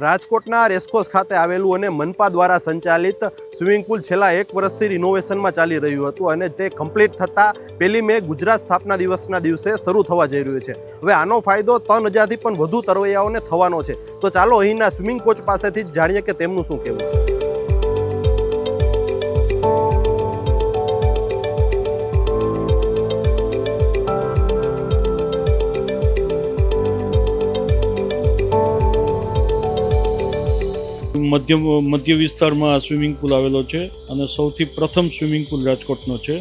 રાજકોટના રેસકોર્સ ખાતે આવેલું અને મનપા દ્વારા સંચાલિત સ્વિમિંગ પુલ છેલ્લા 1 વર્ષથી રિનોવેશનમાં ચાલી રહ્યું હતું અને તે કમ્પ્લીટ થતાં 1 મે ગુજરાત સ્થાપના દિવસના દિવસે શરૂ થવા જઈ રહ્યું છે। હવે આનો ફાયદો 3000થી પણ વધુ તરવૈયાઓને થવાનો છે। તો ચાલો અહીંના સ્વિમિંગ કોચ પાસેથી જ જાણીએ કે તેમનું શું કહેવું છે। મધ્ય વિસ્તારમાં આ સ્વિમિંગ પુલ આવેલો છે અને સૌથી પ્રથમ સ્વિમિંગ પુલ રાજકોટનો છે,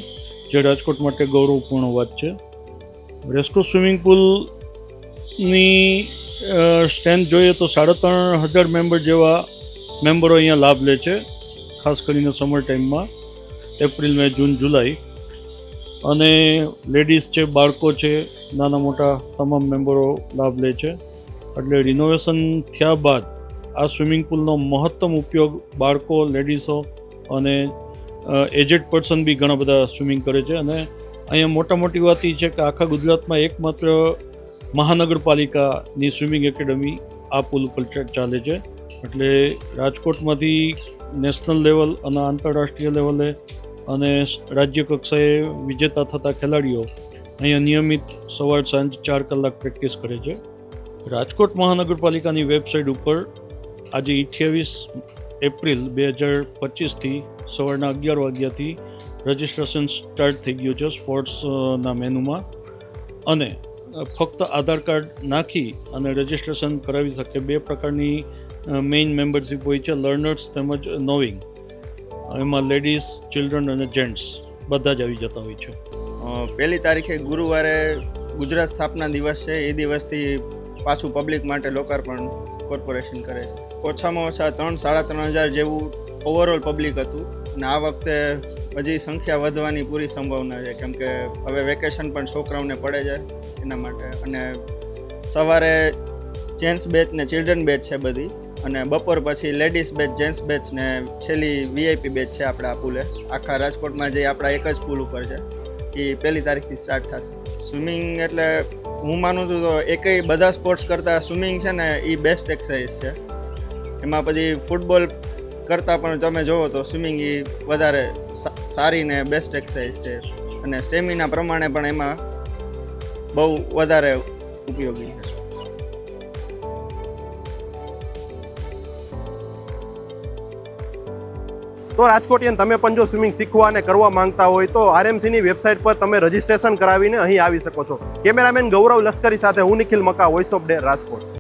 જે રાજકોટ માટે ગૌરવપૂર્ણ વાત છે। રેસકોર્સ સ્વિમિંગ પુલની સ્ટ્રેન્થ જોઈએ તો 3500 મેમ્બર જેવા મેમ્બરો અહીંયા લાભ લે છે, ખાસ કરીને સમર ટાઈમમાં એપ્રિલ, મે, જૂન, જુલાઈ। અને લેડીઝ છે, બાળકો છે, નાના મોટા તમામ મેમ્બરો લાભ લે છે। એટલે રિનોવેશન થયા બાદ આ સ્વિમિંગ પુલનો મહત્તમ ઉપયોગ બાળકો, લેડીઝો અને એજેડ પર્સન બી ઘણા બધા સ્વિમિંગ કરે છે। અને અહીંયા મોટી વાત એ છે કે આખા ગુજરાતમાં એકમાત્ર મહાનગરપાલિકાની સ્વિમિંગ એકેડમી આ પુલ ઉપર ચાલે છે। એટલે રાજકોટમાંથી નેશનલ લેવલ અને આંતરરાષ્ટ્રીય લેવલે અને રાજ્ય કક્ષાએ વિજેતા થતા ખેલાડીઓ અહીંયા નિયમિત સવાર સાંજ 4 કલાક પ્રેક્ટિસ કરે છે। રાજકોટ મહાનગરપાલિકાની વેબસાઇટ ઉપર આજે 28 એપ્રિલ 2025થી સવારના 11 વાગ્યાથી રજિસ્ટ્રેશન સ્ટાર્ટ થઈ ગયું છે સ્પોર્ટ્સના મેનુમાં। અને ફક્ત આધાર કાર્ડ નાખી અને રજિસ્ટ્રેશન કરાવી શકે। 2 પ્રકારની મેઇન મેમ્બરશીપ હોય છે, લર્નર્સ તેમજ નોવિંગ। એમાં લેડીઝ, ચિલ્ડ્રન અને જેન્ટ્સ બધા જ આવી જતા હોય છે। 1 તારીખે ગુરુવારે ગુજરાત સ્થાપના દિવસ છે, એ દિવસથી પાછું પબ્લિક માટે લોકાર્પણ કોર્પોરેશન કરે છે। ઓછામાં ઓછા 3-3.5 જેવું ઓવરઓલ પબ્લિક હતું અને આ વખતે હજી સંખ્યા વધવાની પૂરી સંભાવના છે, કેમ કે હવે વેકેશન પણ છોકરાઓને પડે છે એના માટે। અને સવારે જેન્ટ્સ બેચ ને ચિલ્ડ્રન બેચ છે બધી, અને બપોર પછી લેડીઝ બેચ, જેન્ટ્સ બેચ ને છેલ્લી વીઆઈપી બેચ છે આપણા આ પુલે। આખા રાજકોટમાં જે આપણા એક જ પુલ ઉપર છે, એ 1 તારીખથી સ્ટાર્ટ થશે। સ્વિમિંગ એટલે હું માનું છું તો એકેય બધા સ્પોર્ટ્સ કરતાં સ્વિમિંગ છે ને એ બેસ્ટ એક્સરસાઇઝ છે। એમાં પછી ફૂટબોલ કરતાં પણ તમે જુઓ તો સ્વિમિંગ એ વધારે સારી ને બેસ્ટ એક્સરસાઇઝ છે, અને સ્ટેમિના પ્રમાણે પણ એમાં બહુ વધારે ઉપયોગી છે। તો રાજકોટિયન તમે પણ જો સ્વિમિંગ શીખવા અને કરવા માંગતા હોય તો RMCની વેબસાઇટ પર તમે રજિસ્ટ્રેશન કરાવીને અહીં આવી શકો છો। કેમેરામેન ગૌરવ લશ્કરી સાથે હું Nikhil Maka, voice of day, Rajkot.